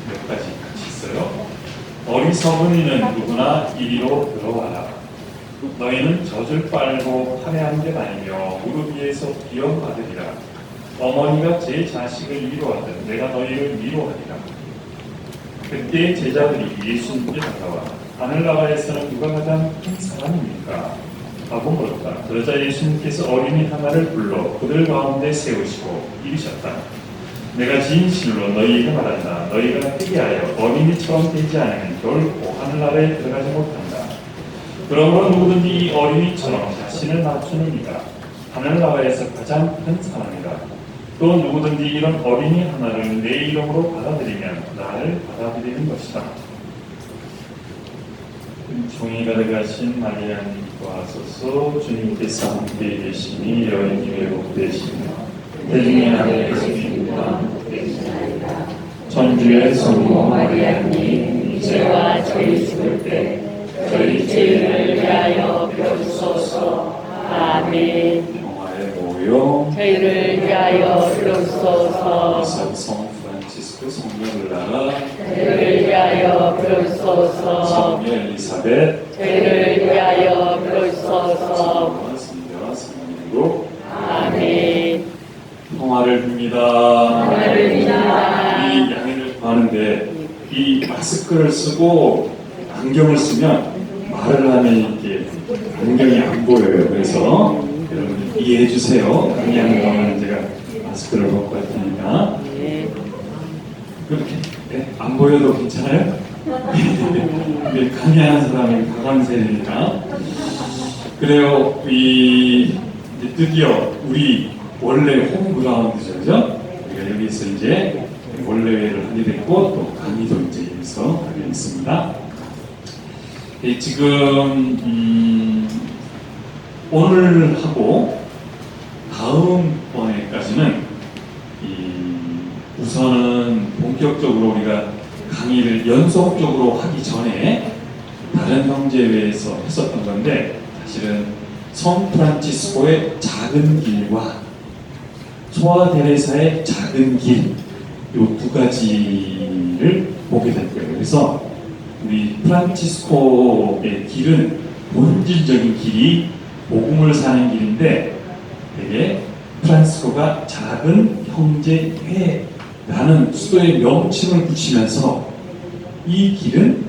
몇 가지 같이 있어요. 어리석은 이는 누구나 이리로 들어와라. 너희는 젖을 빨고 파래한 데 다니며 무릎 위에서 비염받으리라. 어머니가 제 자식을 위로하듯 내가 너희를 위로하리라. 그때 제자들이 예수님께 다가와 하늘나라에서는 누가 가장 큰 사람입니까? 하고 물었다. 그러자 예수님께서 어린이 하나를 불러 그들 가운데 세우시고 이르셨다. 내가 진실로 너희에게 말한다. 너희가 회개하여 어린이처럼 되지 않으면 결코 하늘나라에 들어가지 못한다. 그러므로 누구든지 이 어린이처럼 자신을 낮추는 이가 하늘나라에서 가장 큰 사람이다. 또 누구든지 이런 어린이 하나를 내 이름으로 받아들이면 나를 받아들이는 것이다. 종이 가득하신 마리아님과 하소서. 주님께서 함께 계시니 여인님의 복되시며 대중의 아들 예수님과 복되시나이다. 전주의 성모 마리아님 이제와 저희 죽을 때 저희 죄를 위하여 비옵소서. 아멘. 평화의 모요 저희를 위하여 비옵소서. 성 프란치스코 성녀 글라라 저희를 위하여 비옵소서. 성녀 엘리사벳 저희를 위하여 비옵소서. 성녀 성녀로 아멘. 평화를 빕니다. 평화를 빕니다. 이 양해를 구하는데 이 마스크를 쓰고 안경을 쓰면 말을 하면 이렇게 안경이 안 보여요. 그래서 여러분 이해해 주세요. 강의하는 동안 제가 마스크를 벗고 할 테니까. 그렇게 안 보여도 괜찮아요? 근데 강의하는 사람이 가관세니까. 그래요. 이제 드디어 우리 원래 홈그라운드죠, 그죠? 우리가 여기서 이제 원래회를 하게 됐고 또 강의도 이제 여기서 하게 됐습니다. 지금 오늘 하고 다음번에까지는 우선은 본격적으로 우리가 강의를 연속적으로 하기 전에 다른 형제회에서 했었던 건데 사실은 성 프란치스코의 작은 길과 소아 데레사의 작은 길, 요 두 가지를 보게 될 거예요. 그래서 우리 프란치스코의 길은 본질적인 길이 복음을 사는 길인데 되게 프란치스코가 작은 형제회라는 수도의 명칭을 붙이면서 이 길은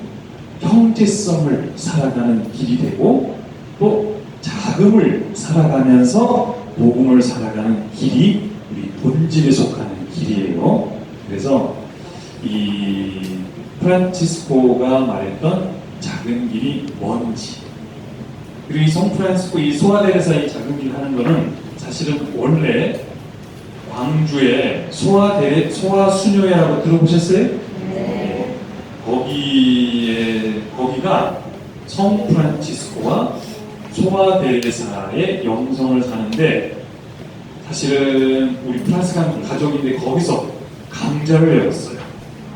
형제성을 살아가는 길이 되고 또 자금을 살아가면서 복음을 살아가는 길이 우리 본질에 속하는 길이에요. 그래서 이 프란치스코가 말했던 작은 길이 뭔지, 그리고 이 성프란치스코 이 소아데레사의 작은 길 하는 거는 사실은 원래 광주에 소아수녀회라고 들어보셨어요? 네. 거기가 성프란치스코와 소아데레사의 영성을 사는데 사실은 우리 프란스칸 가족인데 거기서 강좌를 열었어요.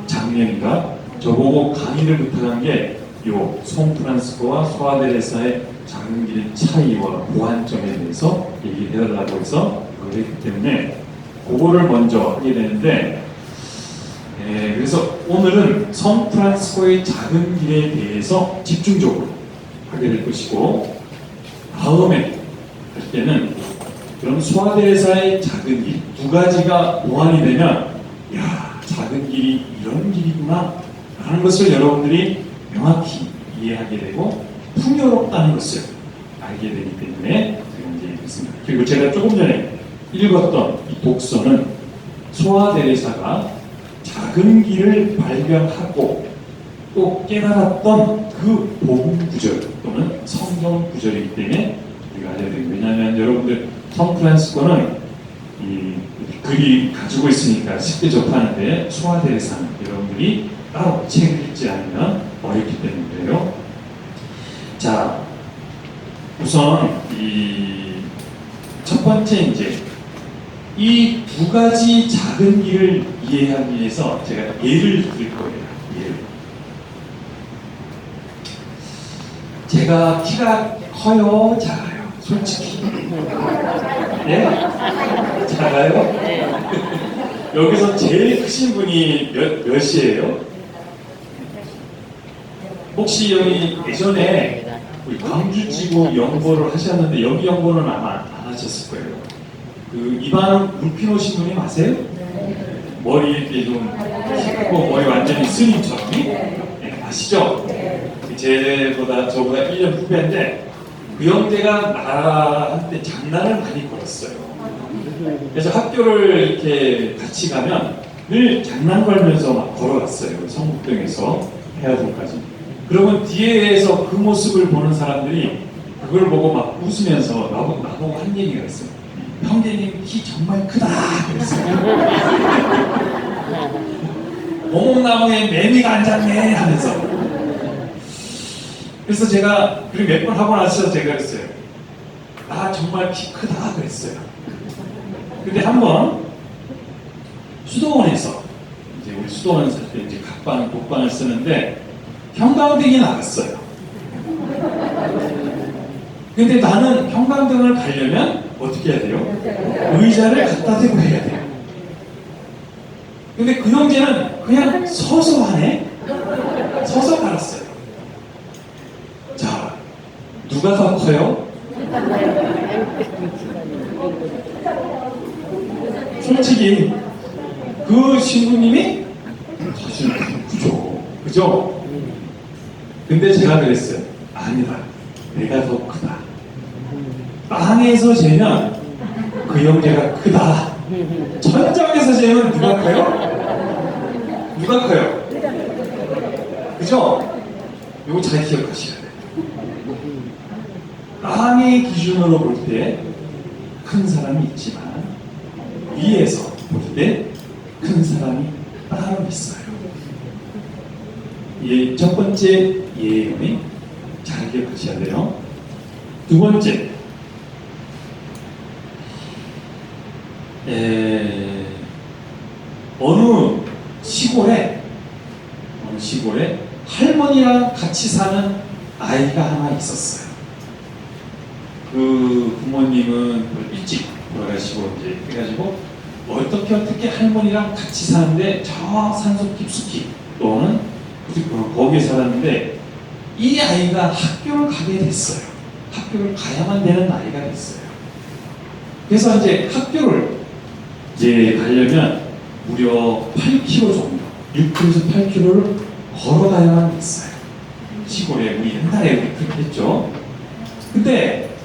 작년인가 저보고 강의를 부탁한 게 요 송 프란스코와 소아데레사의 작은 길의 차이와 보완점에 대해서 얘기를 해달라고 해서 그걸 했기 때문에 그거를 먼저 하게 되는데 그래서 오늘은 성 프란시스코의 작은 길에 대해서 집중적으로 하게 될 것이고 다음에 할 때는 그럼 소아데레사의 작은 길 두 가지가 보완이 되면 야 작은 길이 이런 길이구나 라는 것을 여러분들이 명확히 이해하게 되고 풍요롭다는 것을 알게 되기 때문에 제가 이제 읽습니다. 그리고 제가 조금 전에 읽었던 이 독서는 소아데레사가 작은 길을 발견하고 또 깨달았던 그 복음 구절 또는 성경 구절이기 때문에 우리가 알아야 됩니다. 왜냐하면 여러분들 성 프란시스코는 이 글이 가지고 있으니까 쉽게 접하는데 소아데레사는 여러분들이 따로 책을 읽지 않으면 어렵기 때문에 그래요. 자, 우선 이 첫 번째 이제 이 두 가지 작은 길을 이해하기 위해서 제가 예를 들 거예요. 예를. 제가 키가 커요, 작아요? 솔직히. 예? 작아요? 네. 여기서 제일 크신 분이 몇이에요? 혹시 여기 예전에 우리 광주지구 연구를 하셨는데 여기 연구는 아마 안 하셨을 거예요. 그 입안 루피노 신부님 아세요? 머리 이렇게 좀 씻고 머리 완전히 스님처럼 네, 아시죠? 저보다 1년 후배인데 그 형제가 나한테 장난을 많이 걸었어요. 그래서 학교를 이렇게 같이 가면 늘 장난 걸면서 막 걸어갔어요. 성북동에서 해화동까지. 그러면 뒤에서 그 모습을 보는 사람들이 그걸 보고 막 웃으면서 나보고 한 얘기가 있어요. 형제님 키 정말 크다 그랬어요. 오목나무에 매미가 앉았네 하면서. 그래서 제가 그리고 몇 번 하고 나서 제가 그랬어요. 나 정말 키 크다 그랬어요. 근데 한번 수도원에서 이제 우리 수도원 살 때 이제 각방 복방을 쓰는데 형광등이 나갔어요. 근데 나는 형광등을 가려면 어떻게 해야 돼요? 의자를 갖다 대고 해야 돼요. 근데 그 형제는 그냥 서서 하네? 서서 갈았어요. 자, 누가 더 커요? 솔직히 그 신부님이 사실 크죠. 그죠? 근데 제가 그랬어요. 아니다. 내가 더 크다. 땅에서 재면 그 형제가 크다. 천장에서 재면 누가 커요? 누가 커요? 그죠? 이거 잘 기억하셔야 돼요. 땅의 기준으로 볼 때 큰 사람이 있지만 위에서 볼 때 큰 사람이 따로 있어요. 첫 번째 예언이 잘 기억하셔야 돼요. 두 번째, 어느 시골에 할머니랑 같이 사는 아이가 하나 있었어요. 그 부모님은 일찍 돌아가시고 이제 해가지고 어떻게 할머니랑 같이 사는데 저 산속 깊숙이 또는 거기에 살았는데 이 아이가 학교를 가게 됐어요. 학교를 가야만 되는 나이가 됐어요. 그래서 이제 학교를 이제 가려면 무려 8km 정도, 6km에서 8km를 걸어가야만 됐어요. 시골에 우리 옛날에 우리 그렇게 했죠. 근데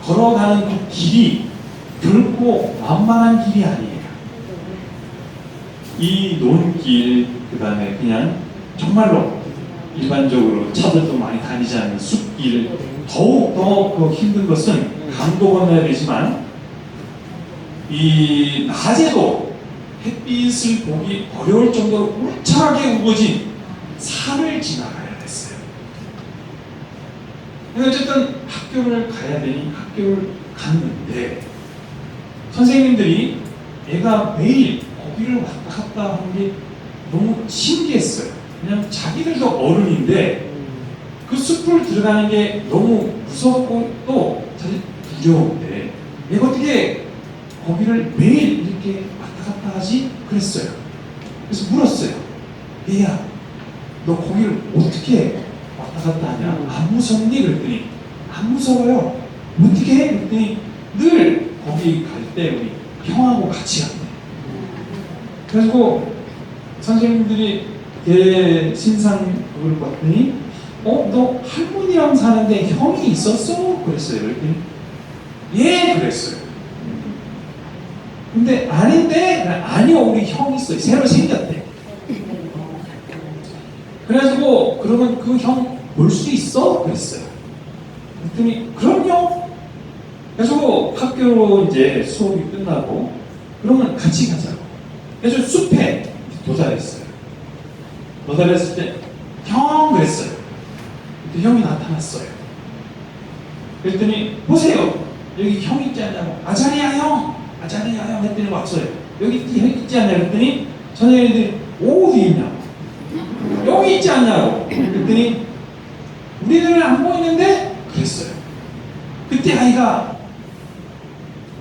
걸어가는 그 길이 결코 만만한 길이 아니에요. 이 논길, 그 다음에 그냥 정말로 일반적으로 차들도 많이 다니지 않는 숲길, 더욱 더 힘든 것은 강도 건너야 되지만 이 낮에도 햇빛을 보기 어려울 정도로 울창하게 우거진 산을 지나가야 됐어요. 어쨌든 학교를 가야 되니 학교를 갔는데 선생님들이 애가 매일 거기를 왔다 갔다 하는 게 너무 신기했어요. 그냥 자기들도 어른인데 그 숲을 들어가는 게 너무 무섭고 또 사실 두려운데 내가 어떻게 거기를 매일 이렇게 왔다 갔다 하지? 그랬어요. 그래서 물었어요. 얘야, 너 거기를 어떻게 왔다 갔다 하냐? 안 무섭니? 그랬더니 안 무서워요. 어떻게 해? 그랬더니 늘 거기 갈 때 우리 형하고 같이 간대. 그래서 선생님들이 걔 신상 그걸 봤더니 너 할머니랑 사는데 형이 있었어? 그랬어요. 그랬더니 예 그랬어요. 근데 아닌데 아니요 우리 형 있어요. 새로 생겼대. 그래가지고 그러면 그 형 볼 수 있어? 그랬어요. 그랬더니 그럼요. 그래서 학교로 이제 수업이 끝나고 그러면 같이 가자고. 그래서 숲에 도달했어요. 도달했을 때 형 그랬어요. 그때 형이 나타났어요. 그랬더니 보세요. 여기 형 있지 않냐고. 아자리야 형. 아자리야 형 했더니 왔어요. 여기 형 있지 않냐 그랬더니 선생님들이 어디 있냐고. 여기 있지 않냐고. 그랬더니 우리 눈에 안 보이는데? 그랬어요. 그때 아이가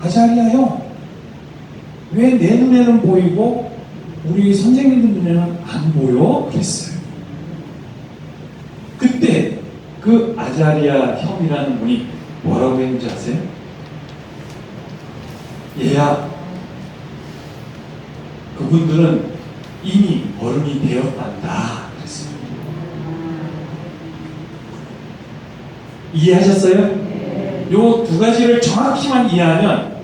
아자리야 형, 왜 내 눈에는 보이고 우리 선생님들 눈에는 안 보여? 그랬어요. 그 아자리아 형이라는 분이 뭐라고 했는지 아세요? 얘야, 그분들은 이미 어른이 되었단다 그랬어요. 이해하셨어요? 요 두 가지를 정확히만 이해하면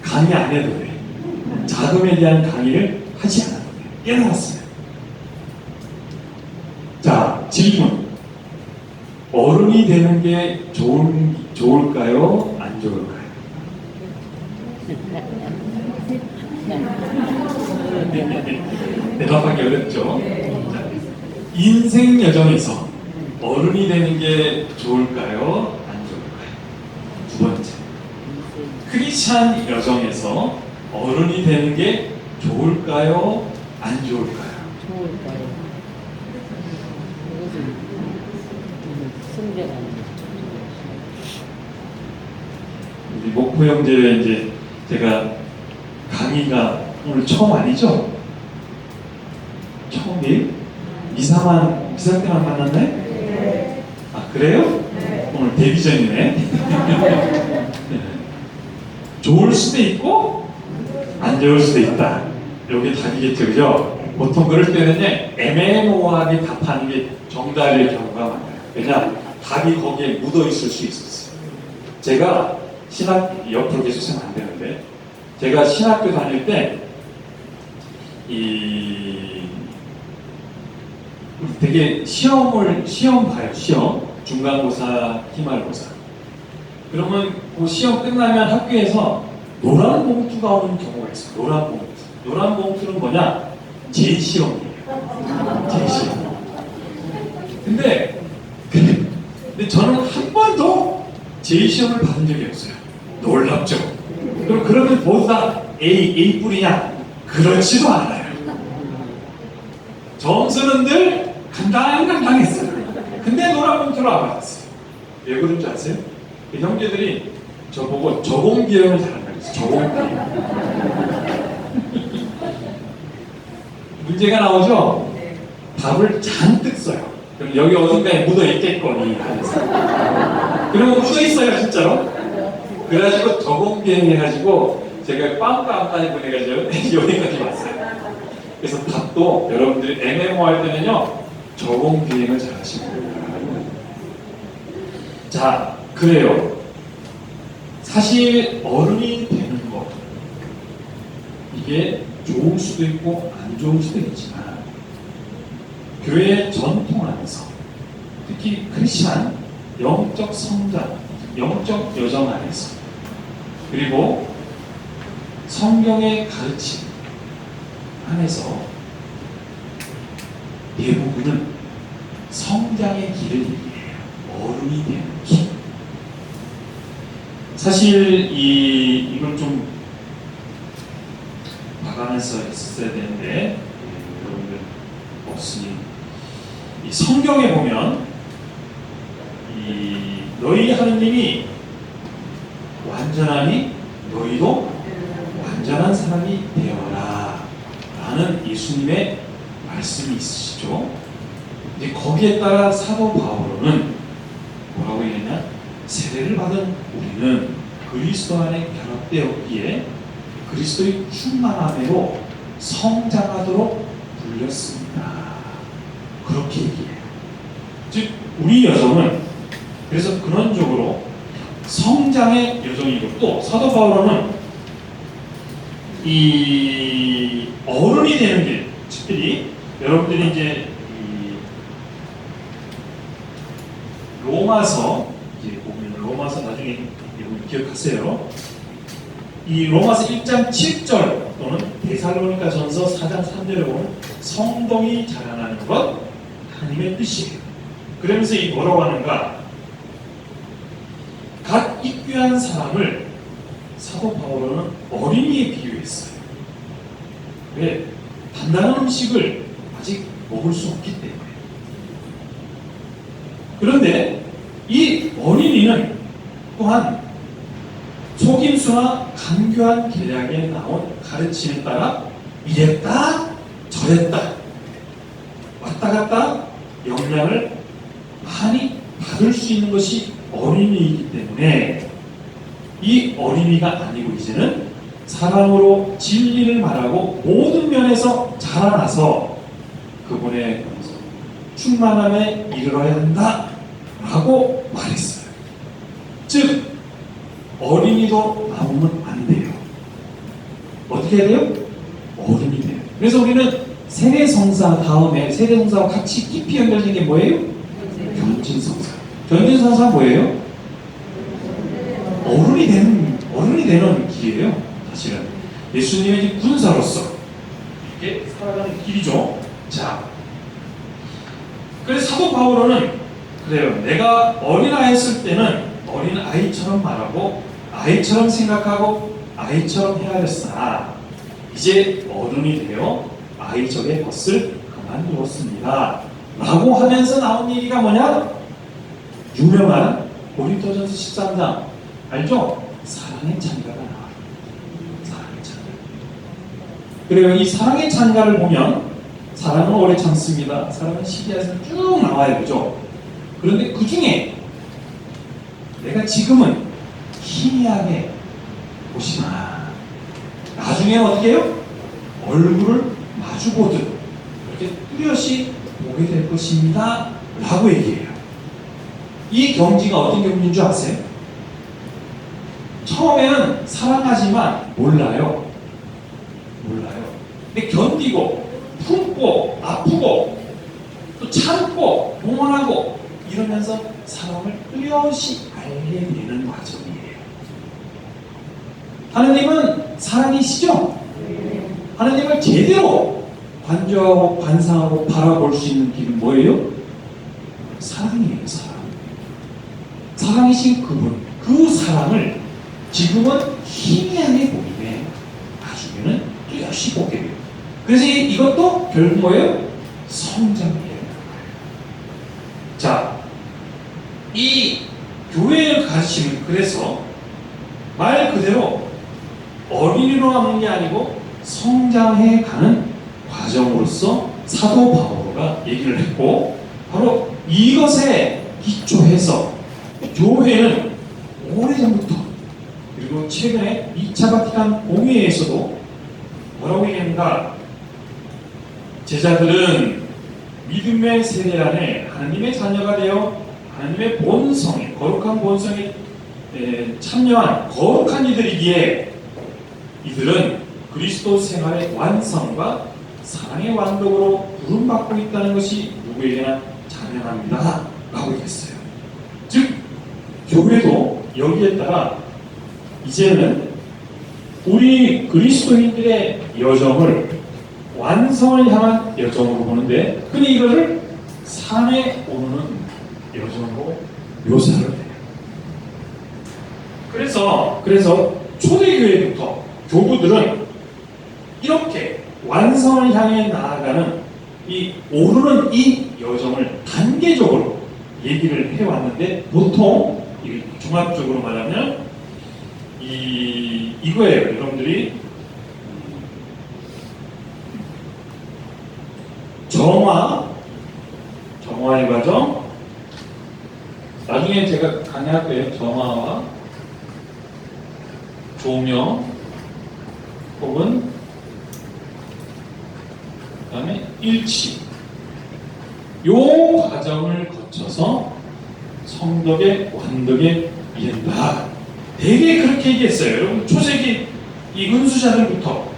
강의 안 해도 돼. 자금에 대한 강의를 하지 않아도 돼. 깨달았어요. 자, 질문. 어른이 되는 게 좋을까요? 안 좋을까요? 대답하기 어렵죠? 자, 인생 여정에서 어른이 되는 게 좋을까요? 안 좋을까요? 두 번째, 크리스찬 여정에서 어른이 되는 게 좋을까요? 안 좋을까요? 좋을까요? 이것은 승대가 우리 목포 형제 이제 제가 강의가 오늘 처음 아니죠? 처음이에요? 이상한 때만 만났나요? 아 그래요? 오늘 데뷔전이네. 좋을 수도 있고 안 좋을 수도 있다. 여기 답이겠죠, 그죠? 보통 그럴 때는요 애매모호하게 답하는 게 정답일 경우가 많아요. 왜냐 답이 거기에 묻어 있을 수 있었어요. 제가 신학 옆으로 계속 쓰면 안 되는데 제가 신학교 다닐 때 되게 시험 봐요. 시험 중간고사, 기말고사. 그러면 그 시험 끝나면 학교에서 노란 봉투가 오는 경우가 있어요. 노란 봉투. 노란 봉투는 뭐냐? 제시험이에요. 제시험. 근데 저는 한 번도 제시험을 받은 적이 없어요. 놀랍죠? 그러면 모두 다 A 뿌리냐? 그렇지도 않아요. 점수는 늘 간당간당했어요. 근데 노란 봉투를 안 받았어요. 왜 그런 줄 아세요? 그 형제들이 저보고 저공기형을 잘한다고 했어요. 저공기형. 문제가 나오죠? 답을 잔뜩 써요. 그럼 여기 어딘가에 묻어 있겠거니. 그러면 묻어 있어요, 진짜로. 그래가지고 저공비행 해가지고 제가 빵빵까지 보내가지고 여기까지 왔어요. 그래서 답도 여러분들이 애매모호할 때는요 저공비행을 잘 하시면 됩니다. 자, 그래요. 사실 어른이 되는 것 이게 좋을 수도 있고 안 좋을 수도 있지만 교회의 전통 안에서 특히 크리스찬 영적 성장, 영적 여정 안에서 그리고 성경의 가르침 안에서 대부분은 성장의 길을 얘기해요. 어른이 되는 길. 사실 이걸 좀 봐가면서 했어야 되는데 여러분들 없으니 이 성경에 보면 너희 하느님이 완전하니 너희도 완전한 사람이 되어라 라는 예수님의 말씀이 있으시죠. 이제 거기에 따라 사도 바울은 뭐라고 얘기했냐? 세례를 받은 우리는 그리스도 안에 결합되었기에 그리스도의 충만함으로 성장하도록 불렸습니다. 그렇게 얘기해요. 즉 우리 여정은 그래서 근원적으로 성장의 여정이고 또 사도 바울은 이 어른이 되는 길, 특별히 여러분들이 이제 로마서 이제 보면 로마서 나중에 여러분 기억하세요. 이 로마서 1장 7절 또는 데살로니가 전서 4장 3절에 보면 성동이 자라나는 것 하나님의 뜻이에요. 그러면서 이 뭐라고 하는가? 각 입교한 사람을 사도 바울은 어린이에 비유했어요. 왜? 단단한 음식을 아직 먹을 수 없기 때문에. 그런데 이 어린이는 또한 속임수나 간교한 계략에 나온 가르침에 따라 이랬다 저랬다 왔다 갔다 영향을 많이 받을 수 있는 것이 어린이이기 때문에 이 어린이가 아니고 이제는 사랑으로 진리를 말하고 모든 면에서 자라나서 그분의 충만함에 이르러야 한다 라고 말했어요. 즉 어린이도 남으면 안 돼요. 어떻게 해야 돼요? 어른이 돼요. 그래서 우리는 세례성사 다음에 세례성사와 같이 깊이 연결된 게 뭐예요? 견진성사. 견진성사가 뭐예요? 어른이 되는 길이에요. 사실은 예수님의 이제 군사로서 이렇게 살아가는 길이죠. 자, 그래서 사도 바울은 그래요. 내가 어린아이였을 때는 어린 아이처럼 말하고 아이처럼 생각하고 아이처럼 헤아렸으나 이제 어른이 되어 아이적의 것을 그만두었습니다 라고 하면서 나온 얘기가 뭐냐? 유명한 고린도전서 13장 알죠? 사랑의 찬가가 나와요. 사랑의 찬가. 그래요. 이 사랑의 찬가를 보면 사랑은 오래 참습니다. 사랑은 시기에서 쭉 나와요. 그죠? 그런데 그 중에 내가 지금은 희미하게 보시나 나중에 어떻게 해요? 얼굴을 마주보듯 이렇게 뚜렷이 보게 될 것입니다 라고 얘기해요. 이 경지가 어떤 경지인 줄 아세요? 처음에는 사랑하지만 몰라요. 근데 견디고 품고 아프고 또 참고 동원하고 이러면서 사랑을 뚜렷이 알게 되는 과정이에요. 하느님은 사랑이시죠? 하느님을 제대로 관조하고 관상하고 바라볼 수 있는 길은 뭐예요? 사랑이에요. 사랑이신 그분, 그 사랑을 지금은 희미하게 보이네 나중에는 뚜렷이 보게 돼요. 그래서 이것도 결국 뭐예요? 성장이에요. 자, 이 교회를 가르치는 그래서 말 그대로 어린이로 남는 게 아니고 성장해 가는 과정으로서 사도 바오로가 얘기를 했고 바로 이것에 기초해서 교회는 오래전부터 그리고 최근에 2차 바티칸 공회에서도 뭐라고 얘기합니까? 제자들은 믿음의 세대 안에 하나님의 자녀가 되어 하나님의 본성에 거룩한 본성에 참여한 거룩한 이들이기에 이들은 그리스도 생활의 완성과 사랑의 완독으로 부름받고 있다는 것이 누구에게나 자명합니다 라고 얘기했어요. 즉 교회도 여기에 따라 이제는 우리 그리스도인들의 여정을 완성을 향한 여정으로 보는데 근데 이거를 산에 오르는 여정으로 묘사를 해요. 그래서 초대교회부터 교부들은 이렇게 완성을 향해 나아가는 이 오르는 이 여정을 단계적으로 얘기를 해왔는데 보통 종합적으로 말하면 이거예요. 여러분들이 정화의 과정 나중에 제가 강의할 거예요. 정화와 조명 혹은 그 다음에 일치 요 과정을 거쳐서 성덕의 완덕에 이른다. 되게 그렇게 얘기했어요. 여러분 초세기 이 은수자들부터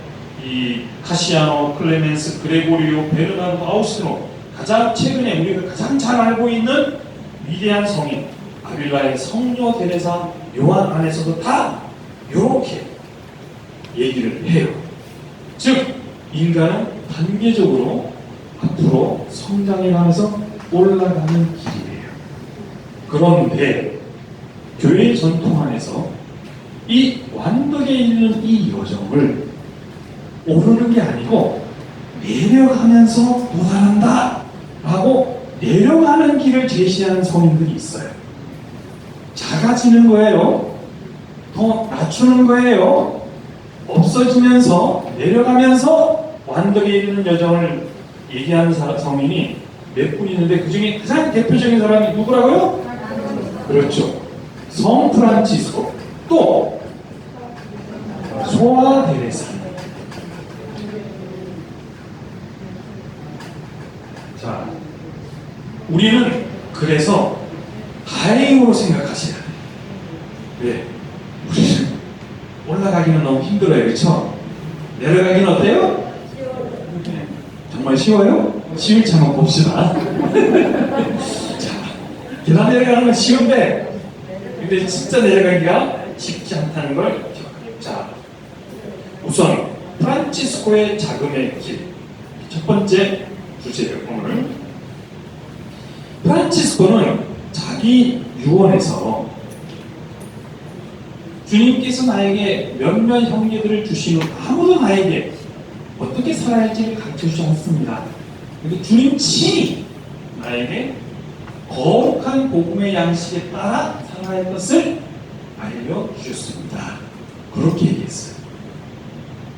이 카시아노, 클레멘스, 그레고리오, 베르나르도, 아우스티노 가장 최근에 우리가 가장 잘 알고 있는 위대한 성인 아빌라의 성녀 데레사 요한 안에서도 다 이렇게 얘기를 해요. 즉 인간은 단계적으로 앞으로 성장해 가면서 올라가는 길이에요. 그런데 교회의 전통 안에서 이 완덕에 이르는 이 여정을 오르는 게 아니고 내려가면서 도달한다 라고 내려가는 길을 제시하는 성인들이 있어요. 작아지는 거예요. 더 낮추는 거예요. 없어지면서 내려가면서 완덕에 이르는 여정을 얘기하는 성인이 몇 분 있는데 그 중에 가장 대표적인 사람이 누구라고요? 그렇죠. 성 프란치스코, 또 소아 데레사. 자, 우리는 그래서 다행으로 생각하셔야 돼요. 왜? 우리는 올라가기는 너무 힘들어요, 그렇죠? 내려가기는 어때요? 네. 정말 쉬워요? 쉬울지 한번 봅시다. 자, 계단 내려가는 건 쉬운데, 근데 진짜 내려가기가 쉽지 않다는 걸 기억합니다. 자, 우선 프란치스코의 자금의 길. 첫 번째 주제예요, 오늘. 프란치스코는 자기 유언에서 주님께서 나에게 몇몇 형제들을 주시는 아무도 나에게 어떻게 살아야 할지를 가르쳐주지 않습니다. 근데 주님 친히 나에게 거룩한 복음의 양식에 따라 살아야 할 것을 알려주셨습니다. 그렇게 얘기했어요.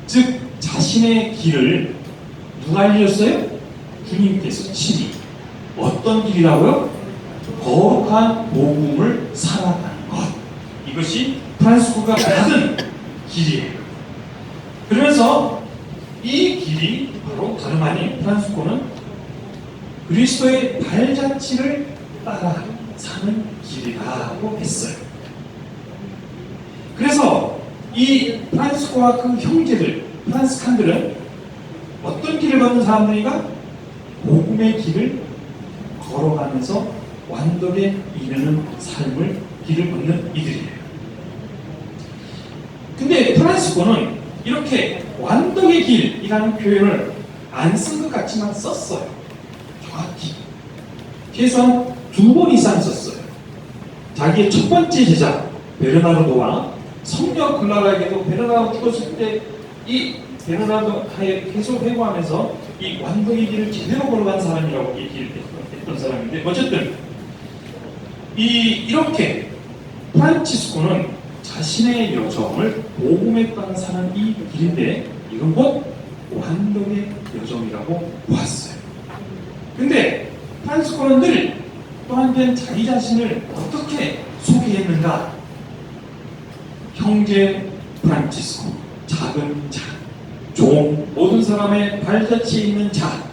즉 자신의 길을 누가 알려줬어요? 주님께서 친히. 어떤 길이라고요? 거룩한 복음을 살아가는 것. 이것이 프란치스코가 받은 길이에요. 그러면서 이 길이 바로 다름 아닌 프란치스코는 그리스도의 발자취를 따라 사는 길이라고 했어요. 그래서 이 프란치스코와 그 형제들, 프란시스칸들은 어떤 길을 걷는 사람들이가? 복음의 길을 걸어가면서 완덕에 이르는 삶을 길을 걷는 이들이에요. 근데 프란시스코는 이렇게 완덕의 길이라는 표현을 안 쓴 것 같지만 썼어요. 정확히. 최소한 2번 이상 썼어요. 자기의 첫 번째 제자 베르나르도와 성녀 글라라에게도 베르나르도 죽었을 때 이 베르나르도에 계속 회고하면서 이 완덕의 길을 제대로 걸어간 사람이라고 얘기를 했던 사람인데, 어쨌든 이렇게 프란치스코는 자신의 여정을 복음에 따라 사는 이 길인데, 이건 곧 완덕의 여정이라고 보았어요. 근데 프란치스코는 늘 또 한편 자기 자신을 어떻게 소개했는가? 형제 프란치스코, 작은 자, 종, 모든 사람의 발자취에 있는 자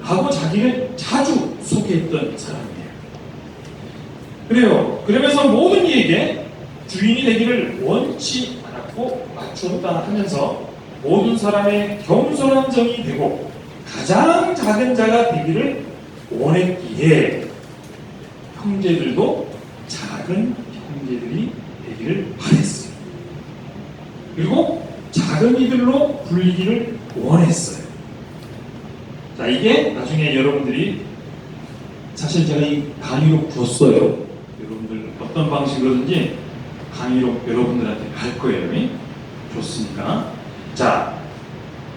하고 자기를 자주 소개했던 사람이에요. 그래요. 그러면서 모든 이에게 주인이 되기를 원치 않았고 맞추었다 하면서 모든 사람의 겸손한 정이 되고 가장 작은 자가 되기를 원했기에 형제들도 작은 형제들이 되기를 바랬어요. 그리고 작은 이들로 불리기를 원했어요. 자, 이게 나중에 여러분들이, 사실 제가 이 강의록 줬어요. 여러분들 어떤 방식으로든지 강의록 여러분들한테 갈 거예요. 줬으니까. 자,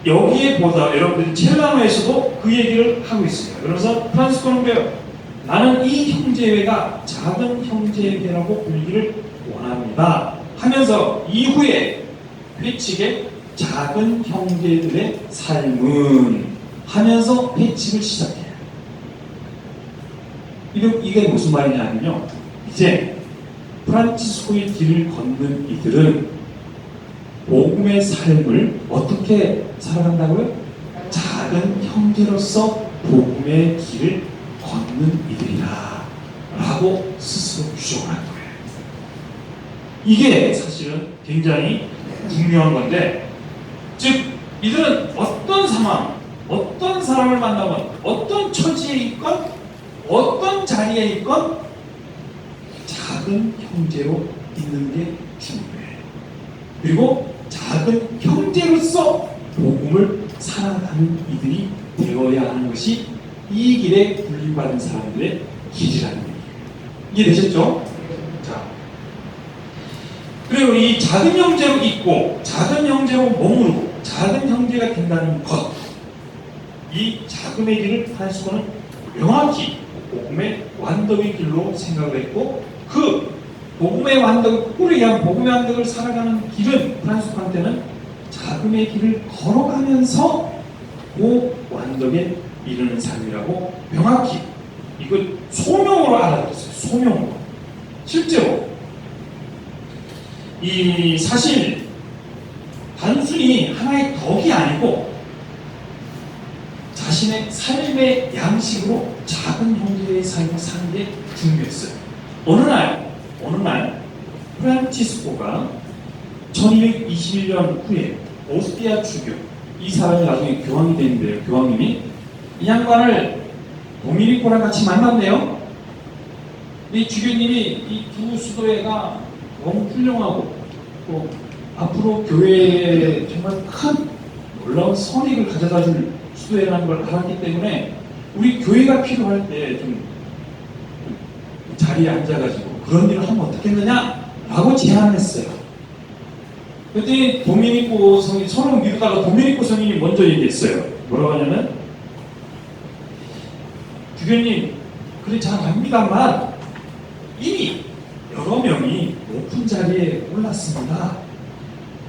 여기에 보다 여러분들이 첼라노에서도 그 얘기를 하고 있습니다. 그러면서 프란시스코는 뭐예요? 나는 이 형제회가 작은 형제회라고 불리기를 원합니다 하면서 이후에 회칙에 작은 형제들의 삶은 하면서 회칙을 시작해요. 이게 무슨 말이냐면요, 이제 프란치스코의 길을 걷는 이들은 복음의 삶을 어떻게 살아간다고요? 작은 형제로서 복음의 길을 걷는 이들이다 라고 스스로 주장을 한 거예요. 이게 사실은 굉장히 중요한 건데, 즉 이들은 어떤 상황, 어떤 사람을 만나건, 어떤 처지에 있건, 어떤 자리에 있건 작은 형제로 있는 게 중요해요. 그리고 작은 형제로서 복음을 살아가는 이들이 되어야 하는 것이 이 길에 불림받은 사람들의 길이라는 얘기예요. 이해되셨죠? 자, 그리고 이 작은 형제로 있고 작은 형제로 머무르고 작은 형제가 된다는 것, 이 작음의 길을 프란시스코는 명확히 복음의 완덕의 길로 생각을 했고, 그 복음의 완덕, 꿀에 의한 복음의 완덕을 살아가는 길은 프란시스코한테는 작음의 길을 걸어가면서 그 완덕에 이르는 삶이라고 명확히 이걸 소명으로 알아들었어요. 소명으로. 실제로 이 사실 단순히 하나의 덕이 아니고 자신의 삶의 양식으로 작은 형제의 삶을 사는 게 중요했어요. 어느 날 프란치스코가 1221년 후에 오스티아 주교, 이 사람이 나중에 교황이 됐는데요. 교황님이 이 양반을 도미니코랑 같이 만났네요. 이 주교님이 이 두 수도회가 너무 훌륭하고 또 앞으로 교회에 정말 큰 놀라운 선익을 가져다 줄 수도회라는 걸 알았기 때문에 우리 교회가 필요할 때 좀 자리에 앉아가지고 그런 일을 하면 어떻겠느냐라고 제안을 했어요. 그랬더니 도미니코 성이 서로 미루다가 도미니코 성인이 먼저 얘기했어요. 뭐라고 하냐면, 주교님, 그래 잘 압니다만 이미 여러 명이 높은 자리에 올랐습니다.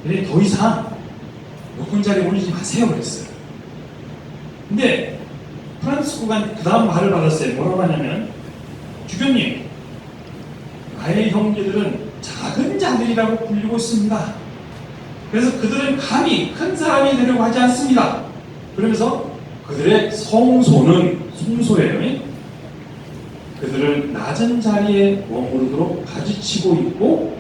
그래 더 이상 높은 자리에 올리지 마세요 그랬어요. 근데 프란치스코가 그 다음 말을 받았어요. 뭐라고 하냐면, 주교님, 나의 형제들은 작은 자들이라고 불리고 있습니다. 그래서 그들은 감히 큰 사람이 되려고 하지 않습니다. 그러면서 그들의 성소예요. 그들은 낮은 자리에 머무르도록 가르치고 있고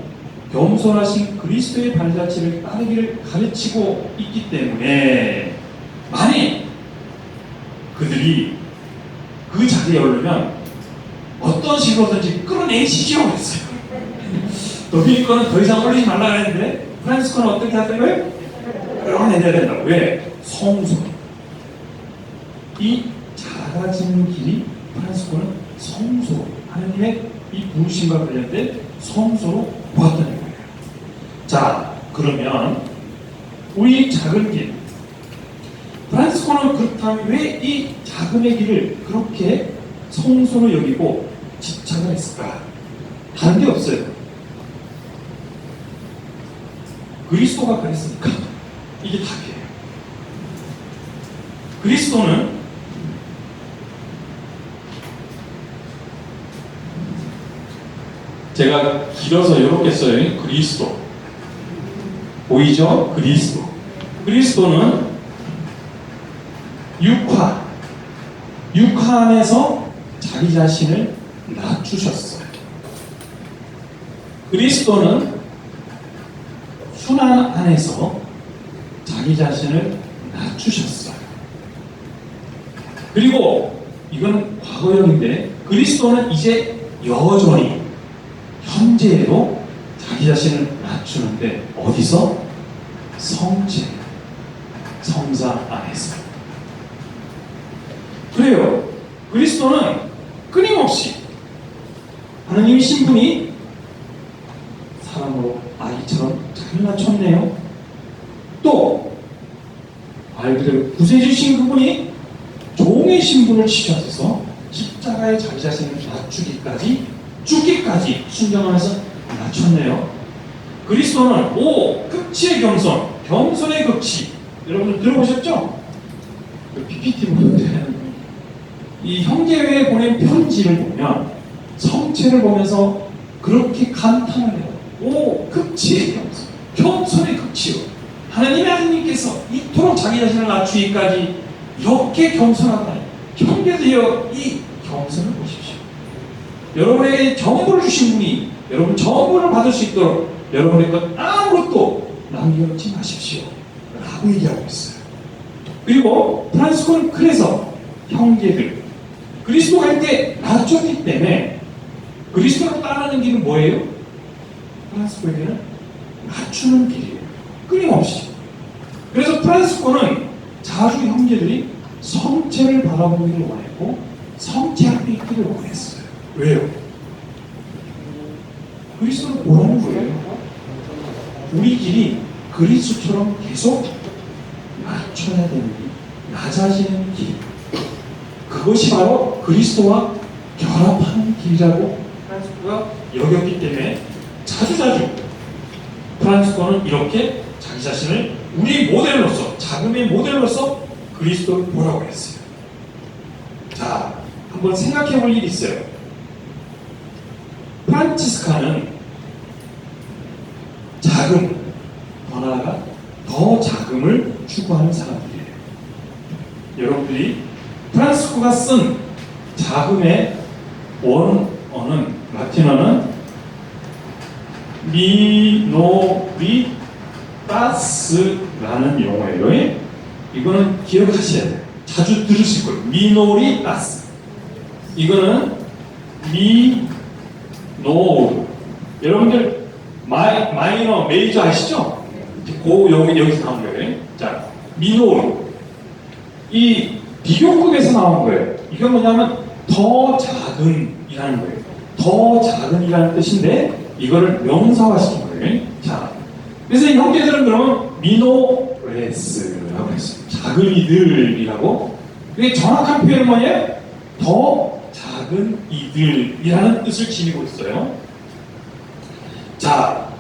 겸손하신 그리스도의 발자취를 따르기를 가르치고 있기 때문에 만일 그들이 그 자리에 오르면 어떤 식으로든지 끌어내시죠 그랬어요. 도미니코는 더 이상 올리지 말라 했는데 프란치스코는 어떻게 하더라고요? 끌어내야 된다고. 왜? 성소. 이 작아지는 길이 프란치스코는 성소, 하나님의 이 부르심과 관련된 성소로 보았다는 거예요. 자, 그러면 우리 작은 길, 프란치스코는 그렇다면 왜 이 작은의 길을 그렇게 성소로 여기고 집착을 했을까? 다른 게 없어요. 그리스도가 그랬으니까 이게 답이에요. 그리스도는 제가 길어서 이렇게 써요. 그리스도 보이죠? 그리스도는 육화 안에서 자기 자신을 낮추셨어요. 그리스도는 순환 안에서 자기 자신을 낮추셨어요. 그리고 이건 과거형인데 그리스도는 이제 여전히 현재에도 자기 자신을 낮추는데 어디서? 성체, 성사 안에서. 그래요. 그리스도는 끊임없이 하나님의 신분이 사람으로 아기처럼 잘 낮췄네요. 또 말 그대로 구세주신 그분이 종의 신분을 취하셔서 십자가에 자기 자신을 낮추기까지 죽기까지 순종하면서 낮췄네요. 그리스도는 극치의 겸손의 극치. 여러분 들어보셨죠? PPT 보는데 이 형제회에 보낸 편지를 보면 성체를 보면서 그렇게 감탄을 해요. 극치의 겸손의 극치요. 하나님의 아드님께서 이토록 자기 자신을 낮추기까지 이렇게 겸손하다. 형제들이여 이 겸손을 보십시오. 여러분에게 전부를 주신 분이 여러분 전부를 받을 수 있도록 여러분의 것 아무것도 남겨놓지 마십시오 라고 얘기하고 있어요. 그리고 프란치스코는 그래서 형제들 그리스도가 이때 낮췄기 때문에 그리스도가 따르는 길은 뭐예요? 프란치스코에게는 낮추는 길이에요. 끊임없이. 그래서 프란치스코는 자주 형제들이 성체를 바라보기를 원했고 성체 앞에 있기를 원했어요. 왜요? 그리스도는 뭐라는 거예요? 우리 길이 그리스도처럼 계속 낮춰야 되는 길, 낮아지는 길. 그것이 바로 그리스도와 결합하는 길이라고 프란치스코가 여겼기 때문에 자주자주 프란치스코는 이렇게 자기 자신을 우리 모델로서, 자금의 모델로서 그리스도를 보라고 했어요. 자, 한번 생각해 볼 일이 있어요. 프란치스카는 자금, 더 나아가 더 자금을 추구하는 사람들이에요. 여러분들이 프란치스코가 쓴 자금의 원어는, 라틴어는 미노리타스라는 용어예요. 이거는 기억하셔야 돼요. 자주 들으실 거예요. 미노리타스. 이거는 미노. 여러분들 마이너, 메이저 아시죠? 여기서 나온 거예요. 자, 미노. 이 비교급에서 나온 거예요. 이건 뭐냐면 더 작은이라는 거예요. 더 작은이라는 뜻인데 이거를 명사화시킨 거예요. 자, 그래서 이 형제들은 그러면 미노레스라고 했어요. 작은 이들이라고. 이게 정확한 표현은 뭐예요? 더 작은 이들이라는 뜻을 지니고 있어요. 자,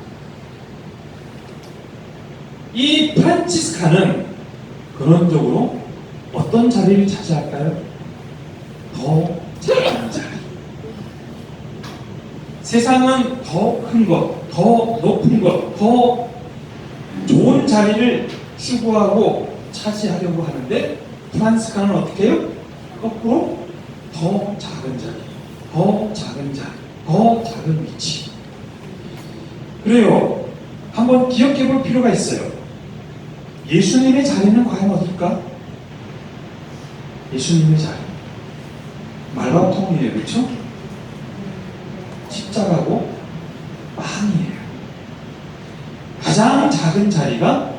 이 프란치스카는 근원적으로 어떤 자리를 차지할까요? 더 작은 자리. 세상은 더 큰 것, 더 높은 것, 더 좋은 자리를 추구하고 차지하려고 하는데 프란치스카는 어떻게 해요? 거꾸로 더 작은 자리, 더 작은 자리, 더 작은 위치. 그래요. 한번 기억해 볼 필요가 있어요. 예수님의 자리는 과연 어딜까? 예수님의 자리. 말바통이에요. 그렇죠? 십자가고 빵이에요. 가장 작은 자리가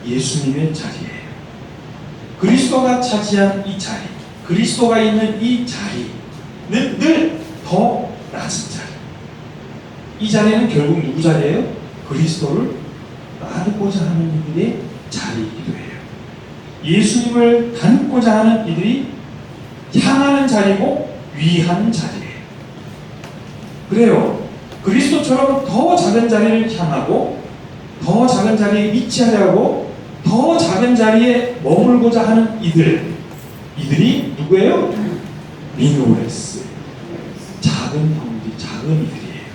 예수님의 자리예요. 그리스도가 차지한 이 자리, 그리스도가 있는 이 자리는 늘 더 낮은 자리. 이 자리는 결국 누구 자리예요? 그리스도를 따르고자 하는 이들의 자리이기도 해요. 예수님을 닮고자 하는 이들이 향하는 자리고 위하는 자리예요. 그래요. 그리스도처럼 더 작은 자리를 향하고 더 작은 자리에 위치하려고 더 작은 자리에 머물고자 하는 이들이 누구예요? 미노레스. 작은 형제, 작은 이들이에요.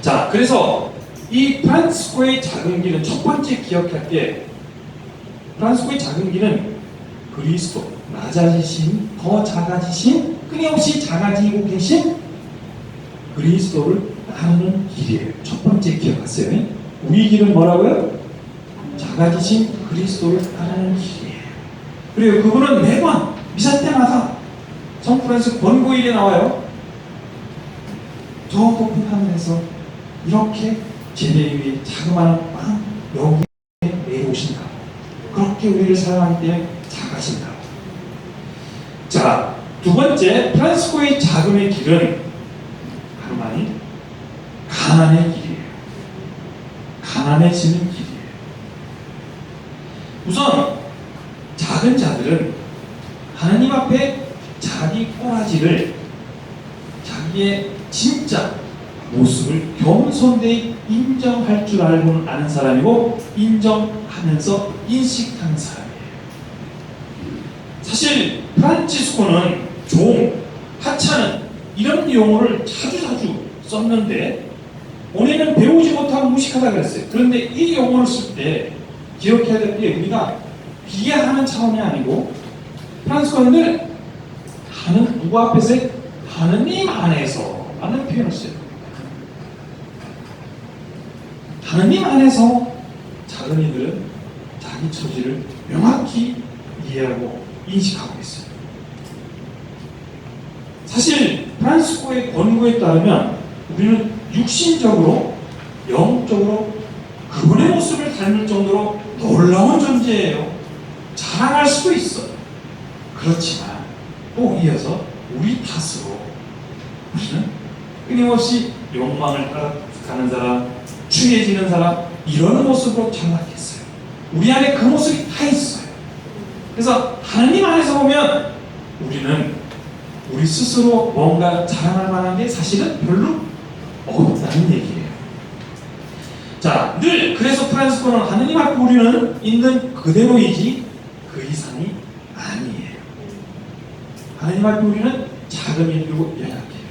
자, 그래서 이 프란치스코의 작은 길은 첫 번째 기억할 게 프란치스코의 작은 길은 그리스도, 낮아지신, 더 작아지신, 끊임없이 작아지고 계신 그리스도를 따르는 길이에요. 첫 번째 기억하세요. 우리 길은 뭐라고요? 작아지신 그리스도를 따르는 길이에요. 그리고 그분은 매번 미사 때마다 성프란시스코 권고일에 나와요. 저 높은 하늘에서 이렇게 제대 위에 자그마한 빵 여기에 내려오신다. 그렇게 우리를 사랑하기 때문에 작아진다. 자, 두 번째 프란시스코의 자금의 길은 가르마니 가난의 길이에요. 가난해지는 길이에요. 우선 작은 자들은 하나님 앞에 자기 꼬라지를 자기의 진짜 모습을 겸손되이 인정할 줄 알고는 아는 사람이고 인정하면서 인식하는 사람이에요. 사실 프란치스코는 종, 하찮은 이런 용어를 자주 썼는데 본인은 배우지 못하고 무식하다 그랬어요. 그런데 이 용어를 쓸 때 기억해야 될 게 우리가 비하하는 차원이 아니고 프란치스코는 늘 누구 앞에서 하느님 안에서 라는 표현을 써요. 하느님 안에서 작은 이들은 자기 처지를 명확히 이해하고 인식하고 있어요. 사실 프란치스코의 권고에 따르면 우리는 육신적으로, 영적으로 그분의 모습을 닮을 정도로 놀라운 존재예요. 자랑할 수도 있어요. 그렇지만 또 이어서 우리 탓으로 우리는 끊임없이 욕망을 따라가는 사람, 추해지는 사람, 이런 모습으로 장악했어요. 우리 안에 그 모습이 다 있어요. 그래서 하나님 안에서 보면 우리는 우리 스스로 뭔가 자랑할 만한 게 사실은 별로 없다는 얘기예요. 자, 늘 그래서 프란치스코는 하나님 앞에 우리는 있는 그대로이지 그 이상이 아니에요. 하나님 앞에 우리는 작은 일이고 연약해요.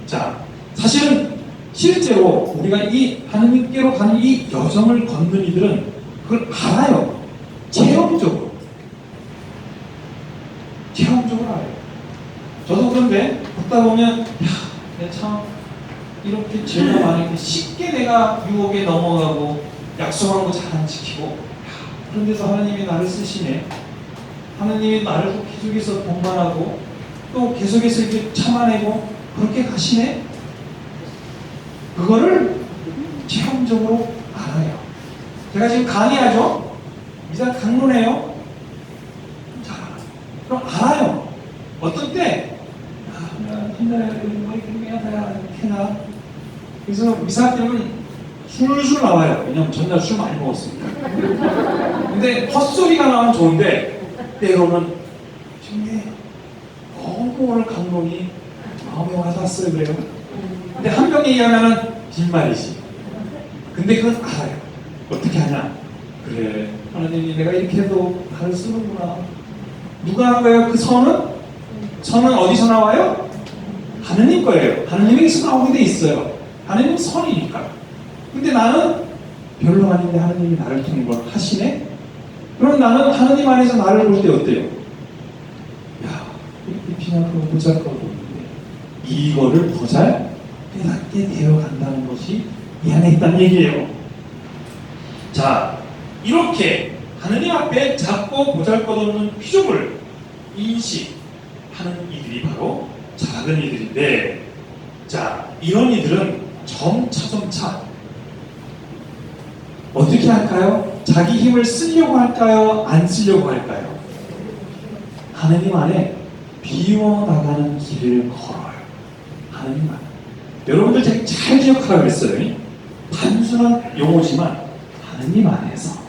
자, 사실은 실제로 우리가 이 하느님께로 가는 이 여정을 걷는 이들은 그걸 알아요. 체험적으로. 체험적으로 알아요. 저도 그런데 걷다 보면 야, 내가 참 이렇게 죄가 많은데 쉽게 내가 유혹에 넘어가고 약속한 거 잘 안 지키고 야, 그런 데서 하나님이 나를 쓰시네. 하나님이 나를 계속해서 동반하고 또 계속해서 이렇게 참아내고 그렇게 가시네. 그거를 체험적으로 알아요. 제가 지금 강의하죠? 이제 강론해요? 자, 그럼 알아요. 어떤 때, 힘들어야 이렇게 나. 그래서 미사님은 술술 나와요. 왜냐면 전날 술 많이 먹었으니까. 근데 헛소리가 나오면 좋은데, 때로는, 정말 너무 오늘 강론이 마음에 와닿았어요. 그래요. 근데 한 명 얘기하면은 빈말이지. 근데 그건 알아요. 어떻게 하냐? 그래, 하나님이 내가 이렇게 해도 나를 쓰는구나. 누가 한 거예요? 그 선은? 선은 어디서 나와요? 하느님 거예요. 하느님에게서 나오게 돼 있어요. 하느님 선이니까. 근데 나는 별로 아닌데 하느님이 나를 통해 걸 하시네? 그럼 나는 하느님 안에서 나를 볼 때 어때요? 야, 이렇게 비난하고 보잘것없고 있는데 이거를 더 잘 깨닫게 되어간다는 것이 이 안에 있다는 얘기예요. 자, 이렇게 하느님 앞에 작고 보잘것없는 피조물 인식하는 이들이 바로 작은 이들인데, 자, 이런 이들은 점차 어떻게 할까요? 자기 힘을 쓰려고 할까요? 안 쓰려고 할까요? 하느님 안에 비워나가는 길을 걸어요. 하느님 안에. 여러분들 잘 기억하라고 그랬어요. 단순한 용어지만 하느님 안에서.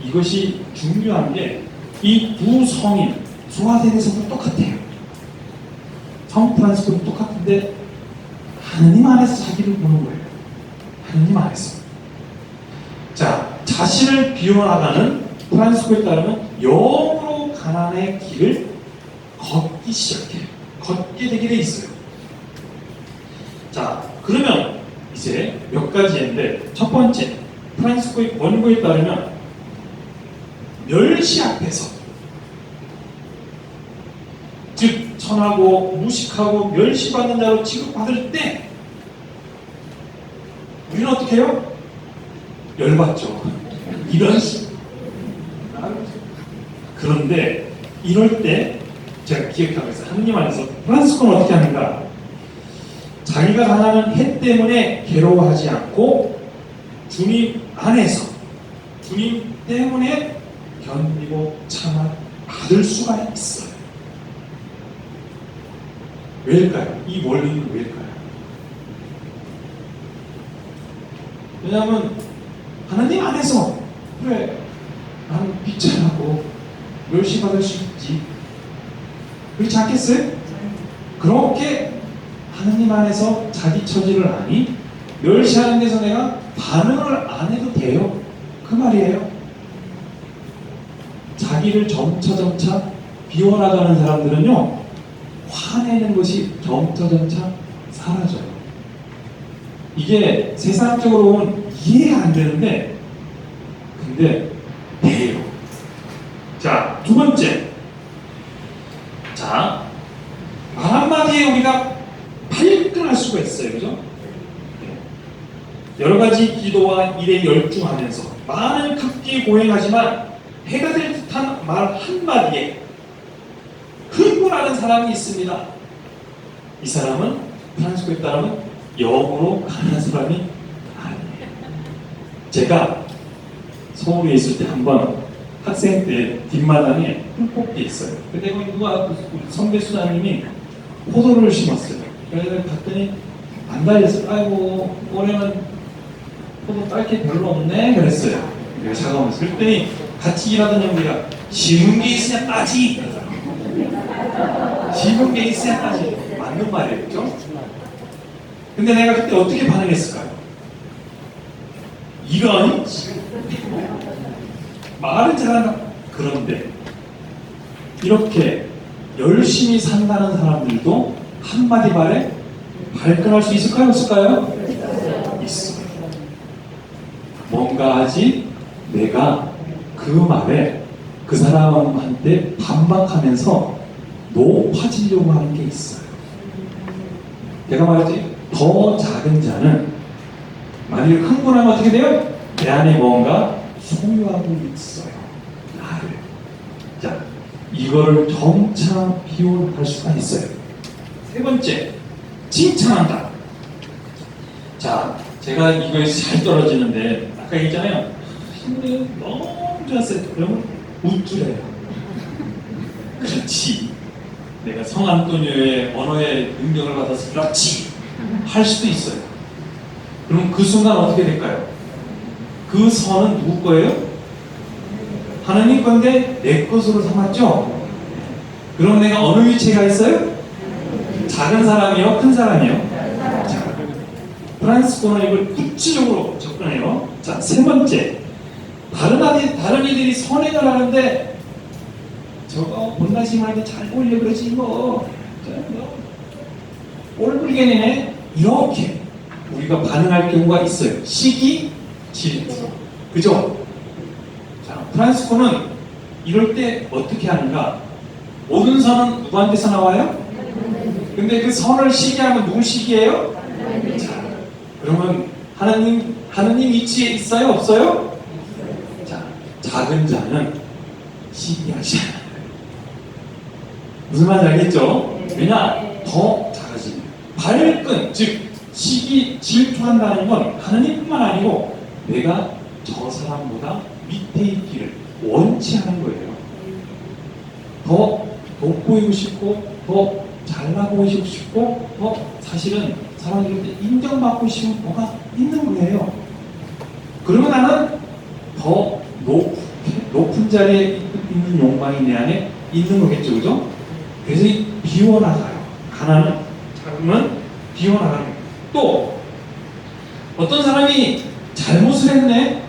이것이 중요한 게 이 두 성인 소아델에서도 똑같아요. 성 프란시스코도 똑같은데 하느님 안에서 자기를 보는 거예요. 하느님 안에서. 자, 자신을 비워나가는 프란시스코에 따르면 영으로 가난의 길을 걷기 시작해요. 걷게 되게 돼 있어요. 자, 그러면 이제 몇 가지인데, 첫 번째, 프란시스코의 원고에 따르면 멸시 앞에서, 즉 천하고 무식하고 멸시받는 자로 취급받을 때 우리는 어떻게 해요? 열받죠. 이런 그런데 이럴 때 제가 기억하고 있어요. 하느님 안에서 프란시스코는 어떻게 합니까? 자기가 당하는 해 때문에 괴로워하지 않고 주님 안에서 주님 때문에 견디고 참아 받을 수가 있어요. 왜일까요? 이 원리는 왜일까요? 왜냐하면 하나님 안에서 그래, 나는 비천하고 멸시받을 수 있지. 그렇지 않겠어요? 그렇게 하나님 안에서 자기 처지를 아니 멸시하는 데서 내가 반응을 안 해도 돼요. 그 말이에요. 자기를 점차 비워나가는 사람들은요, 화내는 것이 점차 사라져요. 이게 세상적으로 보면 이해가 안 되는데, 근데 돼요. 자, 두 번째. 자, 말 한마디에 우리가 발끈할 수가 있어요. 그죠? 여러 가지 기도와 일에 열중하면서 많은 극기 고행하지만 해가 될 듯한 말 한마디에 흥분하는 사람이 있습니다. 이 사람은 프란시스코에 따르면 영으로 가는 사람이 아니에요. 제가 서울에 있을 때 한번 학생 때 뒷마당에 풀꽃이 있어요. 근데 거기 누가 선배 수장님이 포도를 심었어요. 그래서 봤더니 안 달렸어요. 아이고 올해는 포도 딸 게 별로 없네 그랬어요. 내가 작아오면서 그랬더니 같이 일하던 형제가 심은 게 있으냐 따지. 심은 게 있어야 따지. 맞는 말이에요. 그죠? 근데 내가 그때 어떻게 반응했을까요? 이런 말은 잘한다. 그런데 이렇게 열심히 산다는 사람들도 한마디 말에 발끈할 수 있을까요? 없을까요? 있어요. 뭔가 하지 내가 그 말에 그 사람한테 반박하면서 높아지려고 하는 게 있어요. 내가 말했지, 더 작은 자는 만일 흥분하면 어떻게 돼요? 내 안에 뭔가 소유하고 있어요. 나를. 자, 이거를 점차 비워할 수가 있어요. 세 번째, 칭찬한다. 자, 제가 이거에서 잘 떨어지는데 아까 얘기했잖아요. 힘이 너무 좋았어요. 그러면 우쭐해요. 그렇지. 내가 성안토니오의 언어의 능력을 받아서 그렇지 할 수도 있어요. 그럼 그 순간 어떻게 될까요? 그 선은 누구 거예요? 하나님 건데 내 것으로 삼았죠? 그럼 내가 어느 위치에 가 있어요? 작은 사람이요? 큰 사람이요? 프란스코는 이걸 구체적으로 접근해요. 자, 세 번째, 다른 이들이 선행을 하는데 저거 본다시만한테 잘 보이려 그러지 뭐 꼴불견이네 이렇게 우리가 반응할 경우가 있어요. 시기, 질투, 그죠? 자, 프란스코는 이럴 때 어떻게 하는가? 모든 선은 누구한테서 나와요? 근데 그 선을 시기하면 누구 시기예요? 자, 그러면 하느님 위치에 있어요? 없어요? 자, 작은 자는 시기하지 않아요. 무슨 말인지 알겠죠? 왜냐? 더 작아집니다. 발끈, 즉 시기, 질투한다는 건 하느님뿐만 아니고 내가 저 사람보다 밑에 있기를 원치 않은 거예요. 더 돋보이고 싶고 더 잘나 보이고 싶고 더 사실은 사람들한테 인정받고 싶은 뭐가 있는 거예요. 그러면 나는 더 높은 자리에 있는 욕망이 내 안에 있는 거겠죠, 그죠? 그래서 비워나가요. 가난은 작으면 비워나가는 거예요. 또 어떤 사람이 잘못을 했네.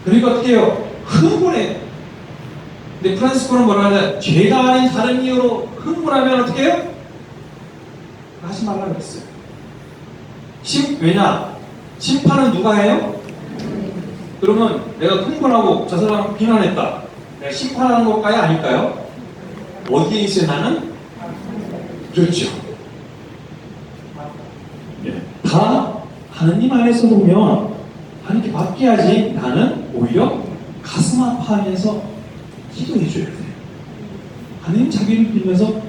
그러니까 어떻게 해요? 흥분해요. 근데 프란스코는 뭐라 하냐? 죄가 아닌 다른 이유로 흥분하면 어떻게 해요? 하지 말라고 그랬어요. 왜냐? 심판은 누가 해요? 그러면 내가 흥분하고 저 사람 비난했다. 내가 심판하는 것까지 아닐까요? 어디에 있어요, 나는? 그렇죠. 다 하느님 안에서 보면 하나님께 받게 하지 나는 오히려 가슴 아파하면서 기도해 줘야 돼요. 하나님 자기를 빌면서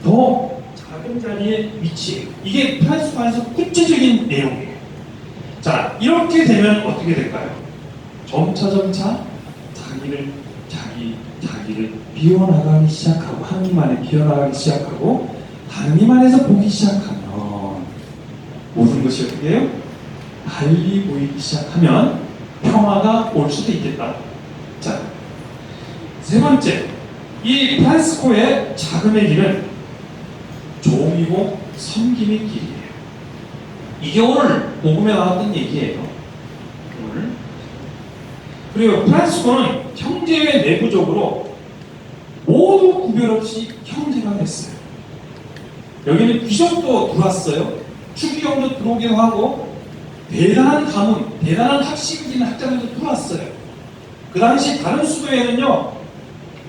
더 작은 자리에 위치해. 이게 프란스코 안에서 구체적인 내용이에요. 자, 이렇게 되면 어떻게 될까요? 점차 자기를 비워나가기 시작하고 하나님 안에 비워나가기 시작하고 하나님 안에서 보기 시작하면 모든 것이 어떻게 해요? 달리 보이기 시작하면 평화가 올 수도 있겠다. 자, 세 번째, 이 프란스코의 자금의 길은 종이고 섬김의 길이에요. 이게 오늘 복음에 나왔던 얘기예요. 오늘. 그리고 프란스코는 형제회 내부적으로 모두 구별 없이 형제가 됐어요. 여기는 귀족도 들어왔어요. 추기경도 들어오기도 하고 대단한 가문, 대단한 학식을 지닌 학자들도 들어왔어요. 그 당시 다른 수도에는요,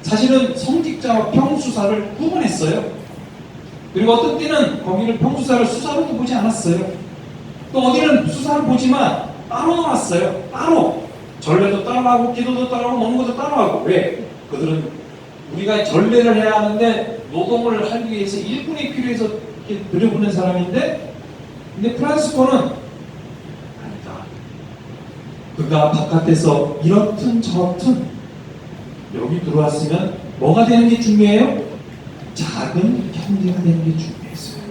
사실은 성직자와 평수사를 구분했어요. 그리고 어떤 때는 거기를 평수사를 수사로도 보지 않았어요. 또 어디는 수사를 보지만 따로 놓았어요. 따로. 전례도 따로 하고 기도도 따로 하고 먹는 것도 따로 하고. 왜? 그들은 우리가 전례를 해야 하는데 노동을 하기 위해서 일꾼이 필요해서 이렇게 들여보낸 사람인데, 근데 프란스코는 아니다. 그가 바깥에서 이렇든 저렇든 여기 들어왔으면 뭐가 되는 게 중요해요? 작은 형제가 되는 게 중요했어요.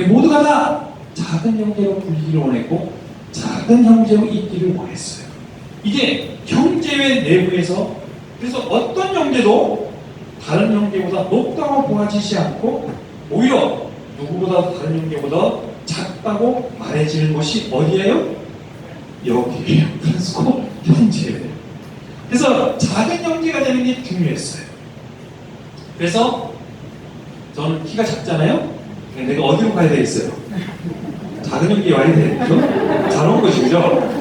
모두가 다 작은 형제로 불리기를 원했고 작은 형제로 있기를 원했어요. 이게 형제의 내부에서, 그래서 어떤 형제도 다른 형제보다 높다고 보아지지 않고 오히려 누구보다 다른 형제보다 작다고 말해지는 것이 어디예요? 여기에요. 프란스코 형제예요. 그래서 작은 형제가 되는 게 중요했어요. 그래서 저는 키가 작잖아요. 내가 어디로 가야 되겠어요? 작은 형제 와야 되겠죠? 잘 온 것이죠.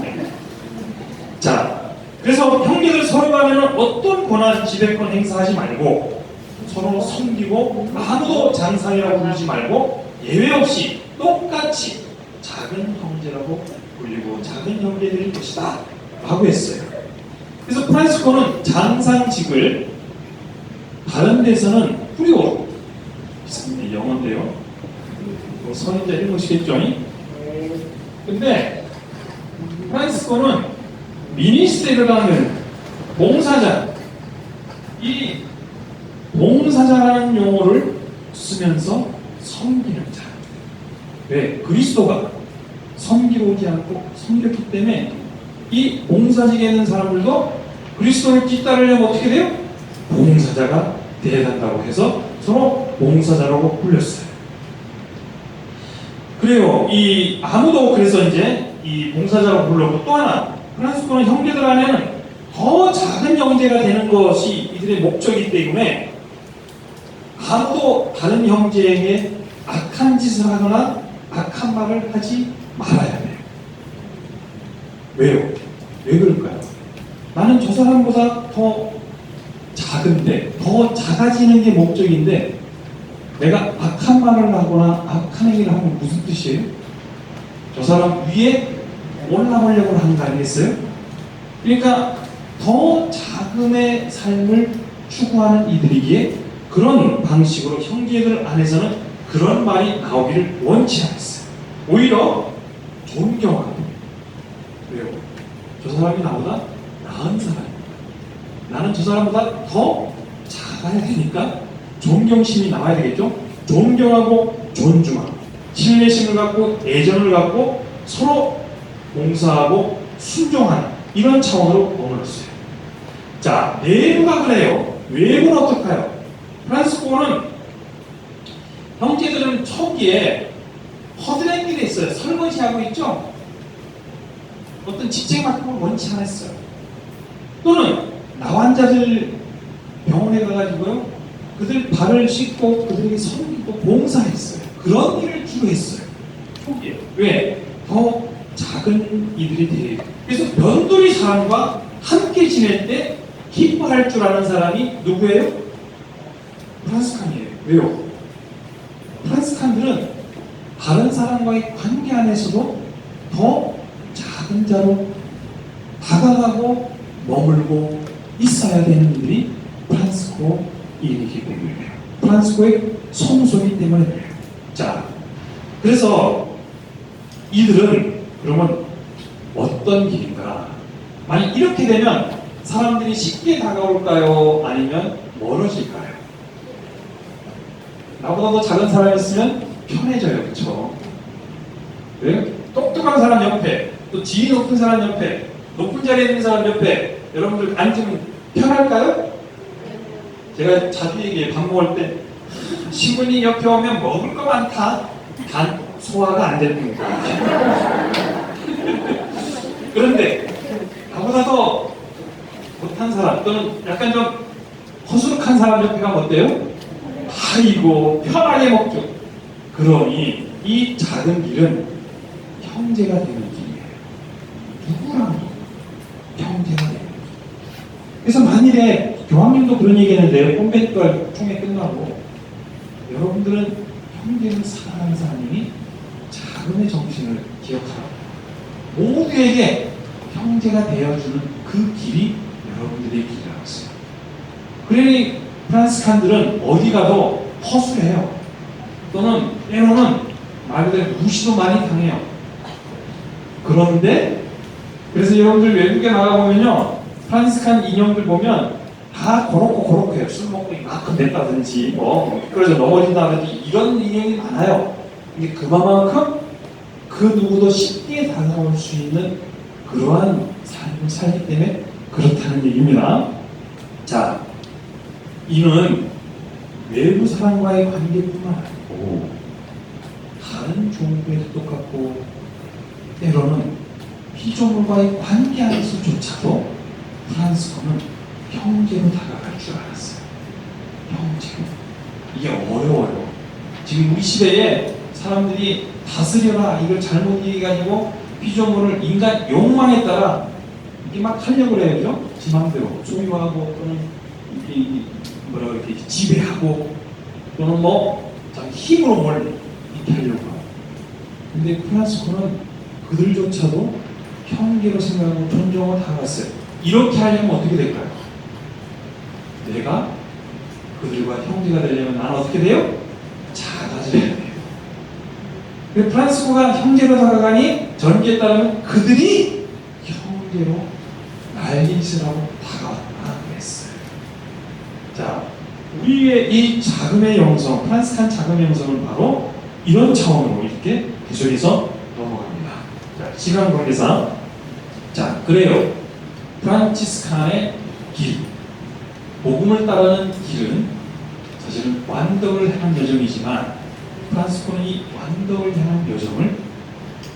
자, 그래서 형제들 서로 간에는 어떤 권한, 지배권 행사하지 말고 서로 섬기고 아무도 장상이라고 부르지 말고 예외 없이 똑같이 작은 형제라고 불리고 작은 형제들일 것이다 라고 했어요. 그래서 프란시스코는 장상직을 다른 데서는 프리오 비슷합니다. 영어인데요. 선인자 읽으시겠죠? 근데 프란시스코는 미니스트리를 하는 봉사자, 이 봉사자라는 용어를 쓰면서 섬기는 자. 왜? 그리스도가 섬기러 오지 않고 섬겼기 때문에 이 봉사직에 있는 사람들도 그리스도를 뒤따르려면 어떻게 돼요? 봉사자가 돼야 한다고 해서 서로 봉사자라고 불렸어요. 그래요. 이 아무도 그래서 이제 이 봉사자라고 불렀고, 또 하나 프란시스코는 형제들 안에는 더 작은 형제가 되는 것이 이들의 목적이기 때문에 아무도 다른 형제에게 악한 짓을 하거나 악한 말을 하지 말아야 돼요. 왜요? 왜 그럴까요? 나는 저 사람보다 더 작은데, 더 작아지는 게 목적인데 내가 악한 말을 하거나 악한 행위를 하면 무슨 뜻이에요? 저 사람 위에 올라가려고 하는 거 아니겠어요? 그러니까 더 작음의 삶을 추구하는 이들이기에 그런 방식으로 형제들 안에서는 그런 말이 나오기를 원치 않았어요. 오히려 존경하고, 왜요? 저 사람이 나보다 나은 사람이야. 나는 저 사람보다 더 작아야 되니까 존경심이 나와야 되겠죠? 존경하고 존중하고 신뢰심을 갖고 애정을 갖고 서로 봉사하고 순종하는 이런 차원으로 머물렀어요. 자, 내부가 그래요. 외부는 어떨까요? 프란시스코는 형제들은 초기에 허드렛 일이 있어요. 설거지하고 있죠? 어떤 직책 맡은 걸 원치 않았어요. 또는 나환자들 병원에 가가지고요, 그들 발을 씻고 그들에게 섬기고 봉사했어요. 그런 일을 주로 했어요. 초기에. 왜? 더 작은 이들이 돼요. 그래서 변두리 사람과 함께 지낼 때 기뻐할 줄 아는 사람이 누구예요? 프란시스칸이에요. 왜요? 프란시스칸들은 다른 사람과의 관계 안에서도 더 작은 자로 다가가고 머물고 있어야 되는 일이 프란시스코이기 때문이에요. 프란시스코의 성소이기 때문에 그래요. 자, 그래서 이들은 그러면 어떤 길인가? 만약 이렇게 되면 사람들이 쉽게 다가올까요? 아니면 멀어질까요? 나보다 더 작은 사람이 있으면 편해져요. 그렇죠? 네? 똑똑한 사람 옆에, 또 지위 높은 사람 옆에, 높은 자리에 있는 사람 옆에 여러분들 앉으면 편할까요? 제가 자주 얘기해요. 밥 먹을 때 신부님 옆에 오면 먹을 거 많다. 단 소화가 안 되는 거예요. 그런데 나보다 더 못한 사람 또는 약간 좀 허술한 사람 옆에 가면 어때요? 아이고 편하게 먹죠. 그러니 이 작은 길은 형제가 되는 길이에요. 누구랑 형제가 되는 길. 그래서 만일에 교황님도 그런 얘기했는데요. 홈베이컬 총회 끝나고 여러분들은 형제를 사랑하는 사람이 작은의 정신을 기억하라고. 모두에게 형제가 되어주는 그 길이 여러분들의 길이라고 했어요. 그러니 프란시스칸들은 어디 가도 허술해요. 또는 때로는 말 그대로 무시도 많이 당해요. 그런데 그래서 여러분들 외국에 나가보면요, 프란시스칸 인형들 보면 다 고렇고 해요. 술 먹고 이만큼 냈다든지 뭐 그래서 넘어진다든지 이런 인형이 많아요. 근데 그만큼 그 누구도 쉽게 다가올 수 있는 그러한 삶을 살기 때문에 그렇다는 얘기입니다. 자, 이는 외부 사람과의 관계뿐만 아니고 다른 종교에도 똑같고 때로는 피조물과의 관계 안에서조차도 프란시스코는 형제로 다가갈 줄 알았어요. 형제로. 이게 어려워요. 지금 우리 시대에 사람들이 다스려라 이걸 잘못 얘기해가지고 피조물을 인간 욕망에 따라 이게 막 하려고 해요, 그죠? 지 마음대로 소유하고 또는 뭐라 그렇게 지배하고 또는 뭐 자기 힘으로 뭘 이렇게 하려고 하고. 근데 프란스코는 그들조차도 형제로 생각하고 존중하고 다가갔어요. 이렇게 하려면 어떻게 될까요? 내가 그들과 형제가 되려면 나는 어떻게 돼요? 작아져야 돼요. 근데 프란스코가 형제로 다가가니 전기에 따르면 그들이 형제로 날리시라고 다가왔다 그랬어요. 자, 우리의 이 자금의 영성, 프란스칸 자금의 영성은 바로 이런 차원으로 이렇게 계속해서 넘어갑니다. 자, 시간 관계상, 자, 그래요. 프란치스칸의 길, 복음을 따르는 길은 사실은 완덕을 향한 여정이지만 프란스코는 이 완덕을 향한 여정을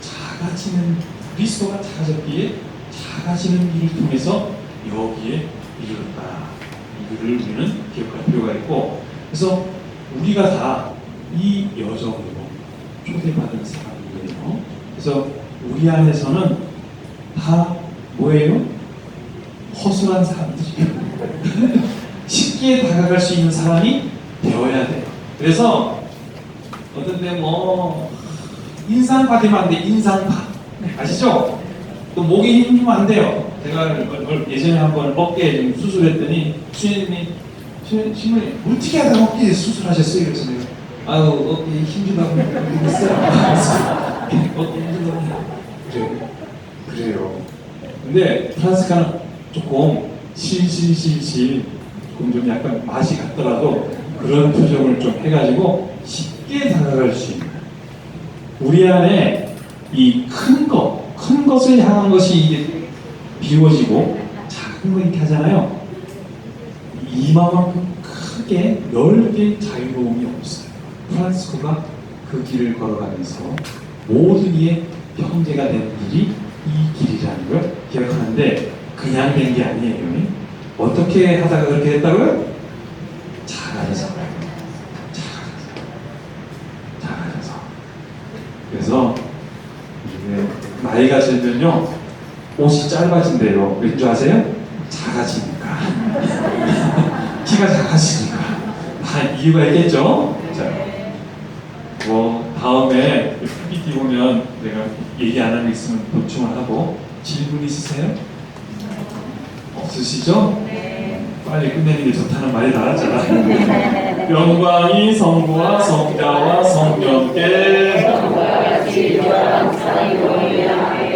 작아지는 그리스도가 작아졌기에 작아지는 길을 통해서 여기에 이르렀다. 이를 우리는 기억할 필요가 있고, 그래서 우리가 다 이 여정으로 초대받은 사람들이에요. 그래서 우리 안에서는 다 뭐예요? 허술한 사람들이에요. 쉽게 다가갈 수 있는 사람이 되어야 돼요. 그래서 어떤 때 뭐 인상 받으면 안 돼. 인상파 아시죠? 또 목에 힘주면 안 돼요. 제가 예전에 한번 어깨에 좀 수술했더니 수현님이 어떻게 하다가 어깨에 수술하셨어요? 그래서 내가 아유 어깨에 힘주다고 그랬어요. 어깨 힘주다고 그래요. 근데 프란스카는 조금 실실 조금 좀 약간 맛이 같더라도 그런 표정을 좀 해가지고 쉽게 다가갈 수 있는 우리 안에 이 큰 것을 향한 것이 이게 비워지고 작은 거 이렇게 하잖아요. 이마만큼 크게 넓게 자유로움이 없어요. 프란스코가 그 길을 걸어가면서 모든 이의 형제가 된 길이 이 길이라는 걸 기억하는데 그냥 된 게 아니에요. 어떻게 하다가 그렇게 됐다고요? 작아져서. 그래서 이제 나이가 들면요 옷이 짧아진대요. 왠 줄 아세요? 작아지니까. 키가 작아지니까. 다 이유가 있겠죠? 자, 뭐 다음에 PPT 보면 내가 얘기 안 하는 게 있으면 보충을 하고 질문 있으세요? 없으시죠? 빨리 끝내는 게 좋다는 말이 나왔잖아. 영광이 성부와 성자와 성령께 같이 항상 용이하게